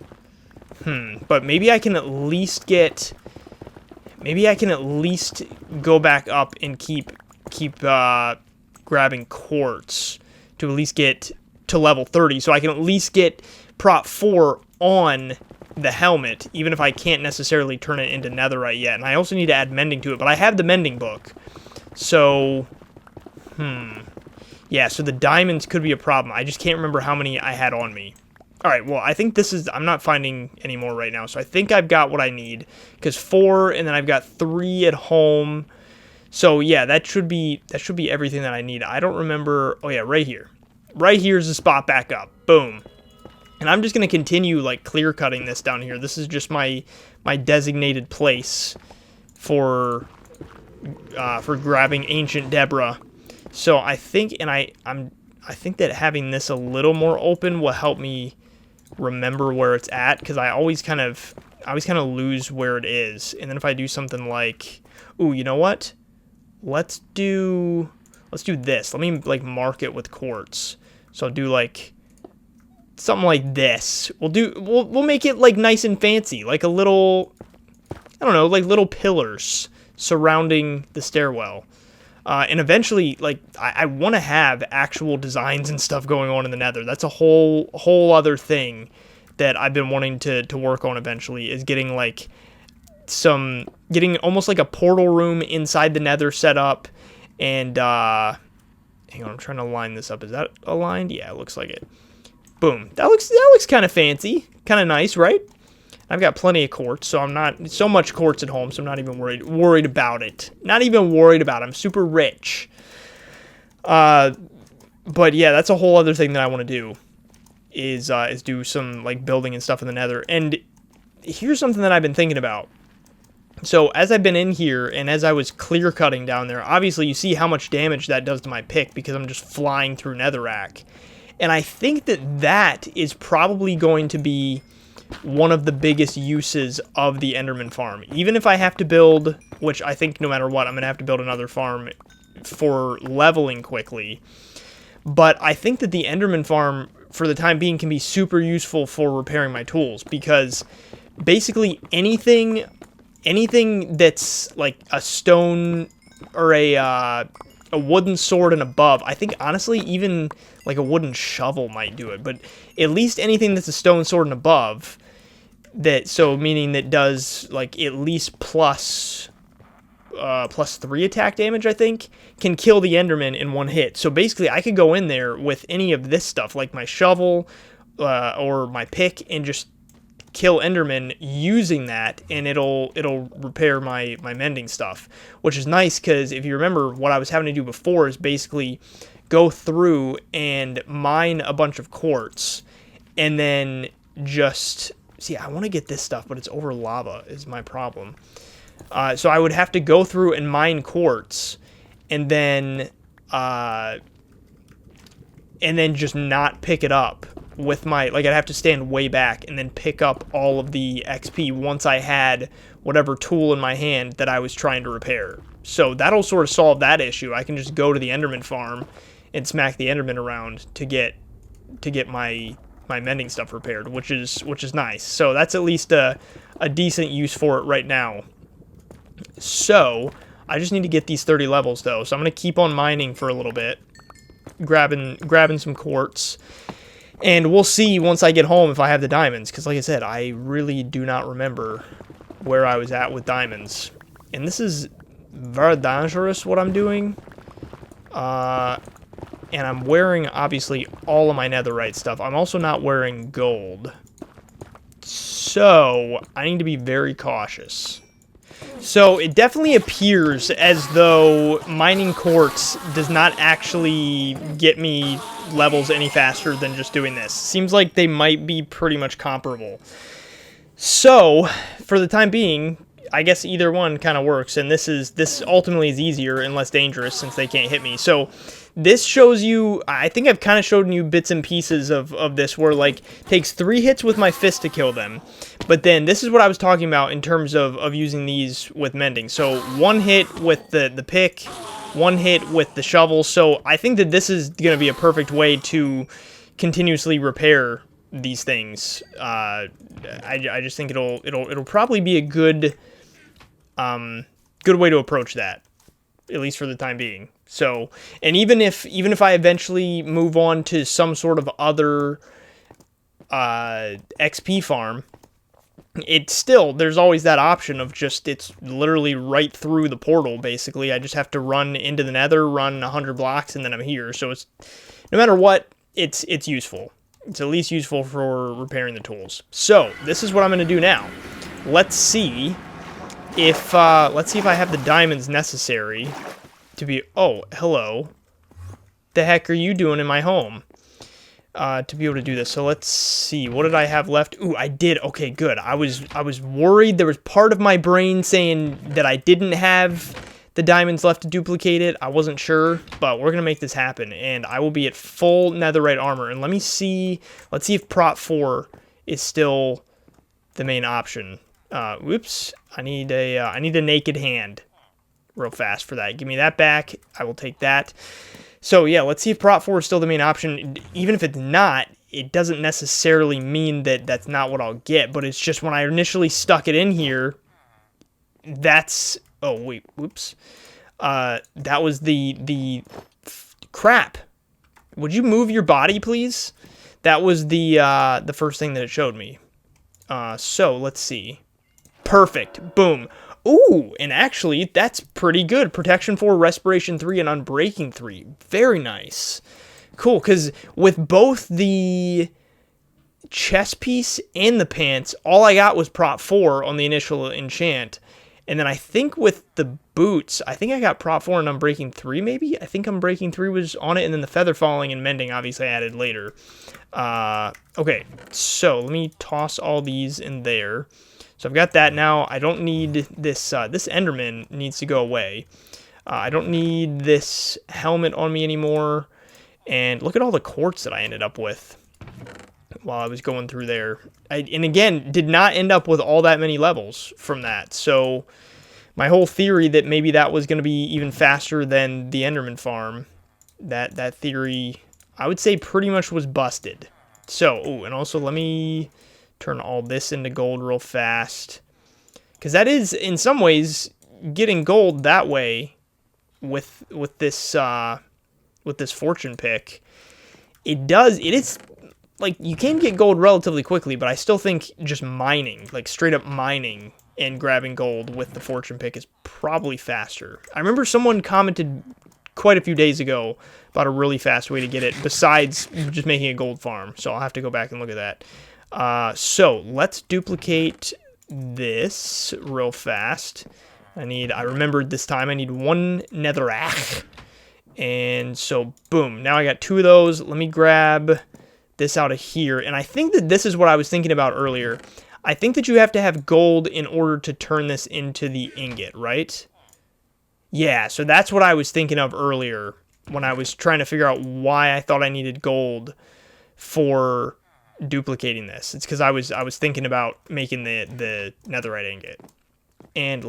But maybe I can at least go back up and keep grabbing quartz to at least get to level 30, so I can at least get Prot 4 on the helmet, even if I can't necessarily turn it into netherite yet. And I also need to add mending to it, but I have the mending book. So, yeah, so the diamonds could be a problem. I just can't remember how many I had on me. Alright, well, I think I'm not finding any more right now, so I think I've got what I need. Because 4, and then I've got 3 at home. So, yeah, that should be everything that I need. I don't remember. Oh, yeah, right here. Right here's the spot back up. Boom. And I'm just going to continue, like, clear cutting this down here. This is just my designated place for grabbing ancient debris. So I think, I think that having this a little more open will help me remember where it's at, because I always kind of lose where it is. And then if I do something like, ooh, you know what? Let's do this. Let me like mark it with quartz. So I'll do like something like this. We'll make it like nice and fancy, like a little, I don't know, like little pillars surrounding the stairwell. And eventually, like, I want to have actual designs and stuff going on in the nether. That's a whole other thing that I've been wanting to work on eventually, is getting, like, getting almost like a portal room inside the nether set up. And, hang on, I'm trying to line this up. Is that aligned? Yeah, it looks like it. Boom. That looks kind of fancy. Kind of nice, right? I've got plenty of quartz, so I'm not so much quartz at home, so I'm not even worried about it. Not even worried about it. I'm super rich. But yeah, that's a whole other thing that I want to do is do some like building and stuff in the nether. And here's something that I've been thinking about. So as I've been in here and as I was clear cutting down there, obviously you see how much damage that does to my pick because I'm just flying through netherrack. And I think that is probably going to be one of the biggest uses of the Enderman farm. Even if I have to build, which I think no matter what, I'm going to have to build another farm for leveling quickly. But I think that the Enderman farm, for the time being, can be super useful for repairing my tools. Because basically anything that's like a stone or a a wooden sword and above. I think, honestly, even like a wooden shovel might do it. But at least anything that's a stone sword and above, so meaning that does like at least plus 3 attack damage, I think, can kill the Enderman in one hit. So basically, I could go in there with any of this stuff, like my shovel or my pick, and just kill Enderman using that, and it'll repair my mending stuff, which is nice because if you remember, what I was having to do before is basically go through and mine a bunch of quartz, and then just see. I want to get this stuff, but it's over lava is my problem. So I would have to go through and mine quartz, and then just not pick it up with my, like, I'd have to stand way back and then pick up all of the XP once I had whatever tool in my hand that I was trying to repair. So that'll sort of solve that issue. I can just go to the Enderman farm and smack the Enderman around to get my mending stuff repaired, which is nice. So that's at least a decent use for it right now. So I just need to get these 30 levels though. So I'm gonna keep on mining for a little bit, grabbing some quartz. And we'll see once I get home if I have the diamonds, because like I said, I really do not remember where I was at with diamonds. And this is very dangerous, what I'm doing. And I'm wearing, obviously, all of my netherite stuff. I'm also not wearing gold. So, I need to be very cautious. So, it definitely appears as though mining quartz does not actually get me levels any faster than just doing this. Seems like they might be pretty much comparable. So, for the time being, I guess either one kind of works, and this ultimately is easier and less dangerous since they can't hit me. So, this shows you, I think I've kind of shown you bits and pieces of this where, like, takes 3 hits with my fist to kill them. But then, this is what I was talking about in terms of using these with mending. So, 1 hit with the pick, 1 hit with the shovel. So, I think that this is going to be a perfect way to continuously repair these things. I just think it'll probably be a good way to approach that, at least for the time being. So, and even if I eventually move on to some sort of other XP farm, it's still, there's always that option of just, it's literally right through the portal, basically. I just have to run into the nether, run 100 blocks, and then I'm here. So it's, no matter what, it's useful. It's at least useful for repairing the tools. So, this is what I'm going to do now. Let's see if I have the diamonds necessary to be... Oh, hello. The heck are you doing in my home? To be able to do this. So let's see. What did I have left? Ooh, I did. Okay, good. I was worried. There was part of my brain saying that I didn't have the diamonds left to duplicate it. I wasn't sure, but we're going to make this happen, and I will be at full netherite armor. And let's see if prot 4 is still the main option. Whoops. I need a naked hand real fast for that. Give me that back. I will take that. So yeah, let's see if prot 4 is still the main option. Even if it's not, it doesn't necessarily mean that that's not what I'll get, but it's just when I initially stuck it in here, that's... Oh, wait, whoops. That was the crap. Would you move your body, please? That was the first thing that it showed me. So, let's see. Perfect. Boom. Ooh, and actually, that's pretty good. Protection 4, Respiration 3, and Unbreaking 3. Very nice. Cool, because with both the chest piece and the pants, all I got was prot 4 on the initial enchant. And then I think with the boots, I think I got prot 4 and Unbreaking 3, maybe? I think Unbreaking 3 was on it, and then the Feather Falling and Mending, obviously, I added later. Okay, so let me toss all these in there. So I've got that now. I don't need this, this Enderman needs to go away. I don't need this helmet on me anymore. And look at all the quartz that I ended up with while I was going through there. And again, did not end up with all that many levels from that. So my whole theory that maybe that was going to be even faster than the Enderman farm, that theory, I would say pretty much was busted. So, ooh, and also let me turn all this into gold real fast. Because that is, in some ways, getting gold that way with this fortune pick, it is like you can get gold relatively quickly, but I still think just mining, like straight up mining and grabbing gold with the fortune pick is probably faster. I remember someone commented quite a few days ago about a really fast way to get it besides just making a gold farm. So I'll have to go back and look at that. So let's duplicate this real fast. I remembered this time I need 1 netherrack. And so boom, now I got 2 of those. Let me grab this out of here. And I think that this is what I was thinking about earlier. I think that you have to have gold in order to turn this into the ingot, right? Yeah, so that's what I was thinking of earlier when I was trying to figure out why I thought I needed gold for duplicating this. It's because I was thinking about making the netherite ingot. And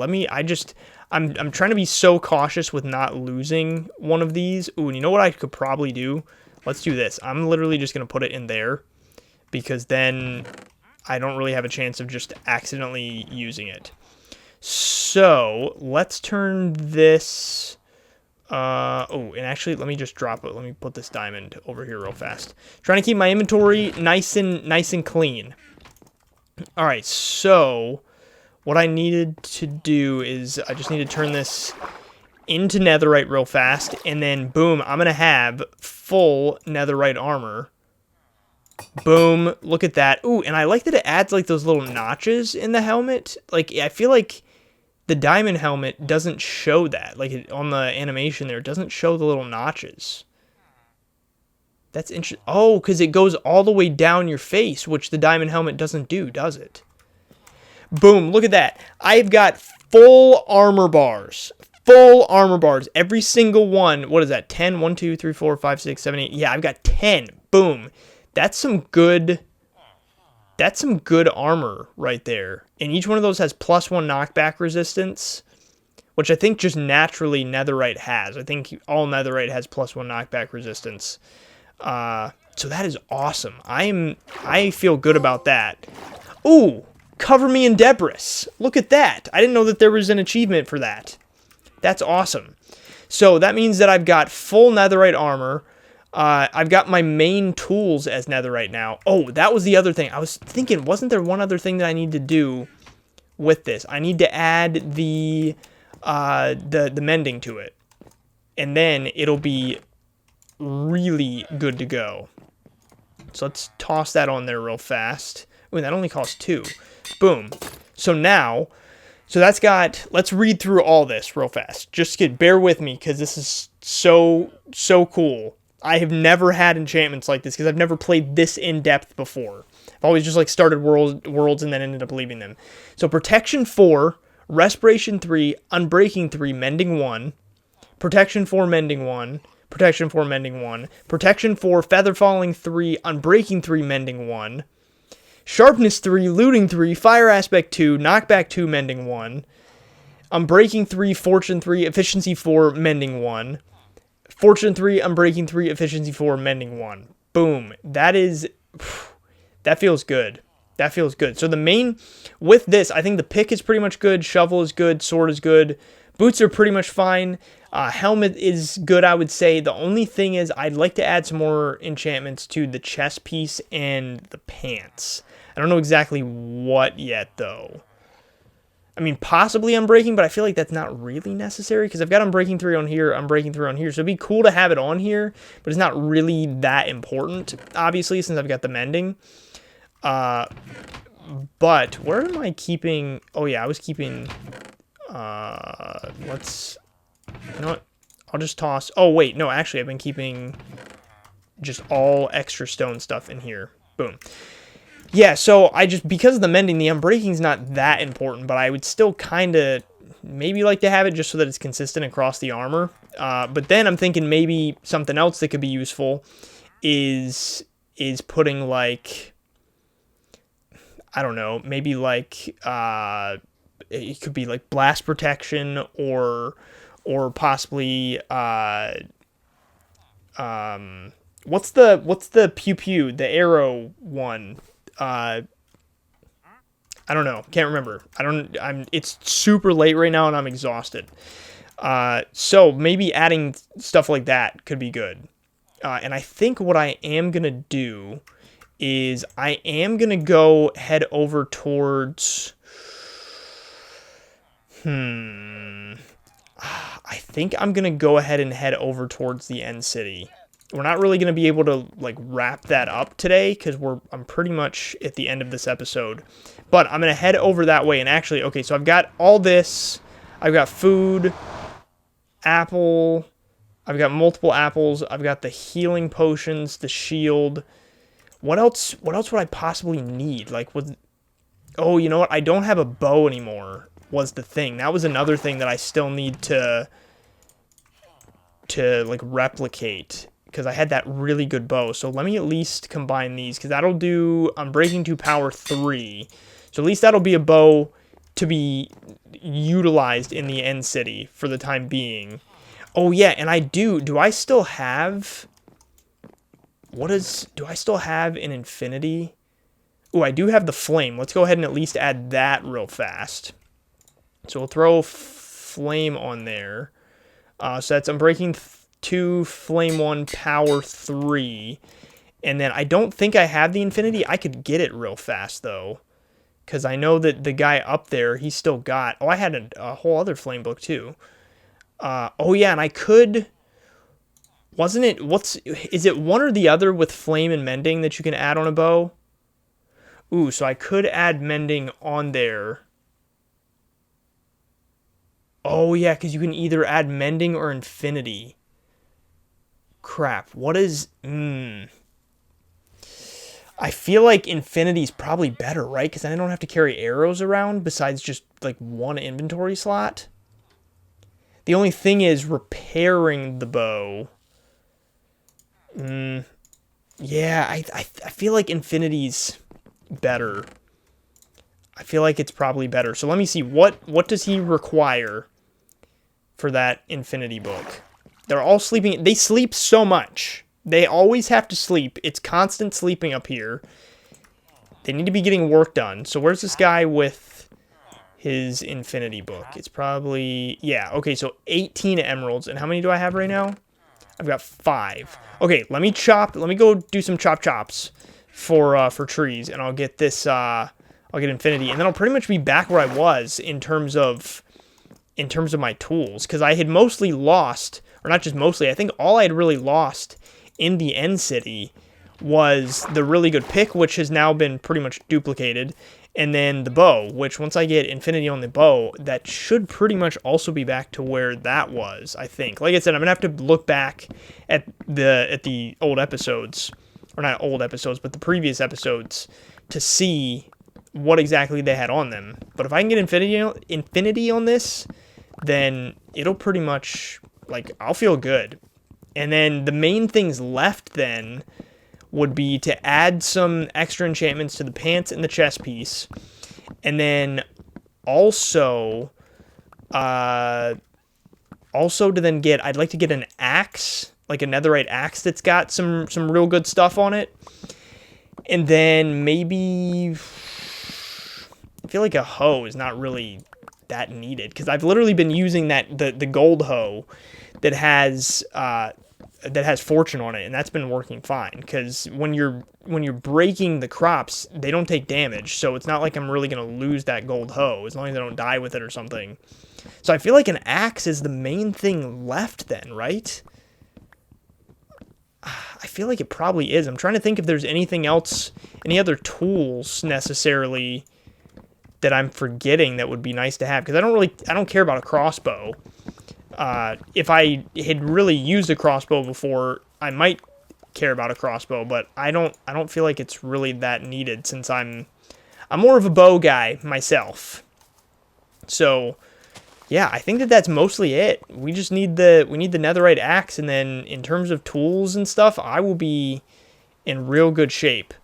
I'm trying to be so cautious with not losing one of these. Ooh, and you know what I could probably do? Let's do this. I'm literally just going to put it in there because then I don't really have a chance of just accidentally using it. So let's turn this. And actually, let me just drop it. Let me put this diamond over here real fast. Trying to keep my inventory nice and clean. All right, so what I needed to do is I just need to turn this into netherite real fast, and then boom, I'm gonna have full netherite armor. Boom, look at that. Ooh, and I like that it adds like those little notches in the helmet. Like, I feel like the diamond helmet doesn't show that. Like, on the animation there, it doesn't show the little notches. That's interesting. Oh, because it goes all the way down your face, which the diamond helmet doesn't do, does it? Boom, look at that. I've got full armor bars. Full armor bars. Every single one. What is that? 10? 1, 2, 3, 4, 5, 6, 7, 8. Yeah, I've got 10. Boom. That's some good armor right there. And each one of those has +1 knockback resistance, which I think just naturally netherite has. I think all netherite has +1 knockback resistance. So that is awesome. I feel good about that. Ooh, cover me in debris. Look at that. I didn't know that there was an achievement for that. That's awesome. So that means that I've got full netherite armor. I've got my main tools as netherite now. Oh, that was the other thing. I was thinking, wasn't there one other thing that I need to do with this? I need to add the mending to it. And then it'll be really good to go. So let's toss that on there real fast. Ooh, that only costs 2. Boom. So now, let's read through all this real fast. Just bear with me because this is so cool. I have never had enchantments like this because I've never played this in depth before. I've always just like started worlds and then ended up leaving them. So protection 4, respiration 3, unbreaking 3, mending 1, protection 4, mending 1, protection 4, mending 1, protection 4, feather falling 3, unbreaking 3, mending 1, sharpness 3, looting 3, fire aspect 2, knockback 2, mending 1, unbreaking 3, fortune 3, efficiency 4, mending 1, fortune 3, unbreaking 3, efficiency 4, mending 1. Boom. That feels good. That feels good. So with this, I think the pick is pretty much good, shovel is good, sword is good, boots are pretty much fine, helmet is good, I would say. The only thing is I'd like to add some more enchantments to the chest piece and the pants. I don't know exactly what yet, though. I mean, possibly Unbreaking, but I feel like that's not really necessary because I've got Unbreaking 3 on here, Unbreaking 3 on here. So it'd be cool to have it on here, but it's not really that important, obviously, since I've got the mending. But where am I keeping... Oh, yeah, I was keeping... You know what? I'll just toss... Oh, wait, no, actually, I've been keeping just all extra stone stuff in here. Boom. Yeah, so because of the mending, the unbreaking's not that important, but I would still kind of maybe like to have it just so that it's consistent across the armor. But then I'm thinking maybe something else that could be useful is putting like, I don't know, maybe like it could be like blast protection or possibly what's the pew pew, the arrow one? I don't know. Can't remember. It's super late right now and I'm exhausted. So maybe adding stuff like that could be good. And I think what I am going to do is I am going to go head over towards... I think I'm going to go ahead and head over towards the end city. We're not really going to be able to like wrap that up today because I'm pretty much at the end of this episode. But I'm going to head over that way. And actually, okay, so I've got all this. I've got food, apple. I've got multiple apples. I've got the healing potions, the shield. What else would I possibly need? Like, oh, you know what? I don't have a bow anymore was the thing. That was another thing that I still need to like replicate because I had that really good bow. So let me at least combine these because that'll do, I'm breaking to power 3. So at least that'll be a bow to be utilized in the end city for the time being. Oh yeah, and do I still have, do I still have an infinity? Oh, I do have the flame. Let's go ahead and at least add that real fast. So we'll throw flame on there. So that's Unbreaking 2, flame 1, power 3. And then I don't think I have the infinity. I could get it real fast though. Because I know that the guy up there, he still got... Oh, I had a whole other flame book too. Oh yeah, and I could... Wasn't it... Is it one or the other with flame and mending that you can add on a bow? Ooh, so I could add mending on there. Oh yeah, because you can either add mending or infinity. Crap, what is... I feel like infinity's probably better, right? Because then I don't have to carry arrows around besides just like one inventory slot. The only thing is repairing the bow. Yeah, I feel like infinity's better. I feel like it's probably better. So let me see. What does he require for that infinity book? They're all sleeping. They sleep so much. They always have to sleep. It's constant sleeping up here. They need to be getting work done. So where's this guy with his infinity book? It's probably... Yeah, okay, so 18 emeralds. And how many do I have right now? I've got 5. Okay, let me go do some chops for trees. And I'll get this... I'll get infinity. And then I'll pretty much be back where I was in terms of my tools. Because I had mostly lost... Or not just mostly. I think all I had really lost in the end city was the really good pick, which has now been pretty much duplicated, and then the bow, which once I get infinity on the bow, that should pretty much also be back to where that was, I think. Like I said, I'm gonna have to look back at the old episodes, or not old episodes, but the previous episodes to see what exactly they had on them. But if I can get infinity on this, then it'll pretty much, like, I'll feel good. And then the main things left then would be to add some extra enchantments to the pants and the chest piece. And then also to then get, I'd like to get an axe, like a netherite axe that's got some real good stuff on it. And then maybe, I feel like a hoe is not really that needed because I've literally been using the gold hoe that has fortune on it, and that's been working fine because when you're breaking the crops, they don't take damage, so it's not like I'm really gonna lose that gold hoe as long as I don't die with it or something. So I feel like an axe is the main thing left then, right? I feel like it probably is. I'm trying to think if there's anything else, any other tools necessarily that I'm forgetting that would be nice to have because I don't care about a crossbow. If I had really used a crossbow before, I might care about a crossbow, but I don't feel like it's really that needed since I'm more of a bow guy myself. So, yeah, I think that's mostly it. We just need the netherite axe, and then in terms of tools and stuff, I will be in real good shape.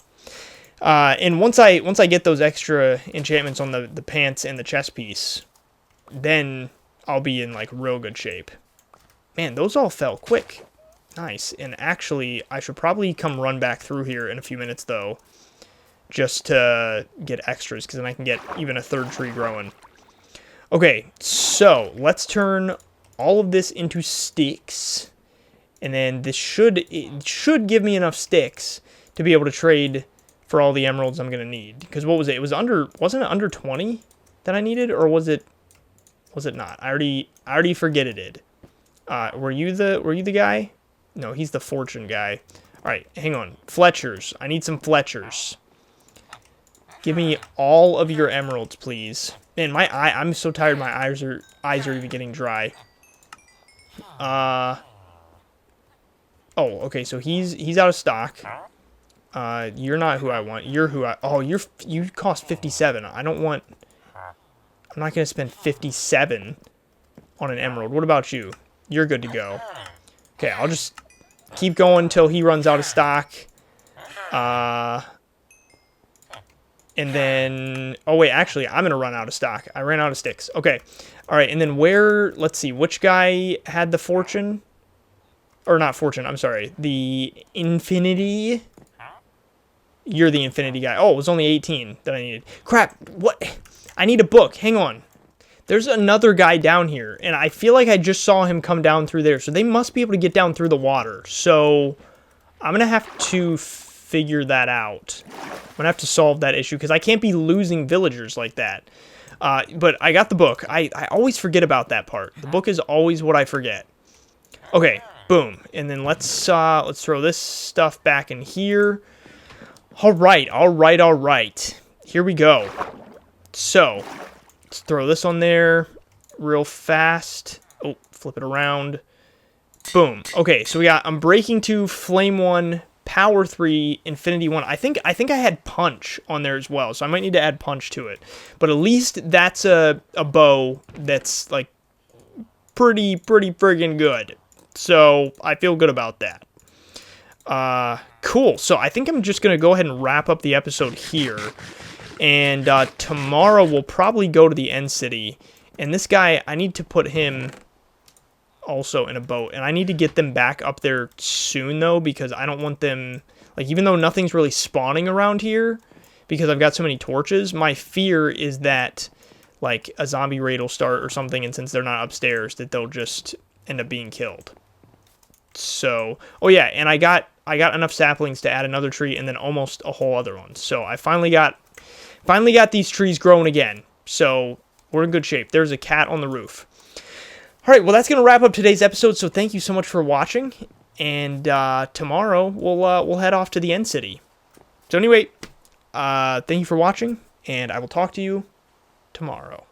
And once I get those extra enchantments on the pants and the chest piece, then I'll be in like real good shape. Man, those all fell quick. Nice. And actually, I should probably come run back through here in a few minutes though, just to get extras, because then I can get even a third tree growing. Okay, so let's turn all of this into sticks. And then it should give me enough sticks to be able to trade for all the emeralds I'm going to need. Because what was it? It was wasn't it under 20 that I needed? Or was it not? I already forget it. Were you the guy? No, he's the fortune guy. All right, hang on. Fletchers. I need some Fletchers. Give me all of your emeralds, please. Man, I'm so tired. My eyes are even getting dry. Oh, okay. So he's out of stock. You're not who I want. You're who I. Oh, you cost 57. I'm not gonna spend 57 on an emerald. What about you? You're good to go. Okay, I'll just keep going until he runs out of stock. And then, oh wait, actually, I'm gonna run out of stock. I ran out of sticks. Okay, all right. And then let's see, which guy had the fortune? Or not fortune, I'm sorry. The infinity? You're the infinity guy. Oh, it was only 18 that I needed. Crap, what? I need a book, hang on. There's another guy down here, and I feel like I just saw him come down through there, so they must be able to get down through the water. So, I'm gonna have to figure that out. I'm gonna have to solve that issue, because I can't be losing villagers like that. But I got the book. I always forget about that part. The book is always what I forget. Okay, boom. And then let's throw this stuff back in here. All right. Here we go. So, let's throw this on there real fast. Oh, flip it around. Boom. Okay, so we got Unbreaking 2, Flame 1, Power 3, Infinity 1. I think I had Punch on there as well, so I might need to add Punch to it. But at least that's a bow that's, like, pretty friggin' good. So, I feel good about that. Cool. So, I think I'm just going to go ahead and wrap up the episode here. And tomorrow we'll probably go to the End City. And this guy, I need to put him also in a boat. And I need to get them back up there soon, though, because I don't want them... Like, even though nothing's really spawning around here, because I've got so many torches, my fear is that, like, a zombie raid will start or something, and since they're not upstairs, that they'll just end up being killed. So... Oh, yeah, and I got enough saplings to add another tree and then almost a whole other one. So I finally got these trees growing again. So we're in good shape. There's a cat on the roof. All right, well, that's going to wrap up today's episode. So thank you so much for watching. And tomorrow we'll head off to the End City. So anyway, thank you for watching, and I will talk to you tomorrow.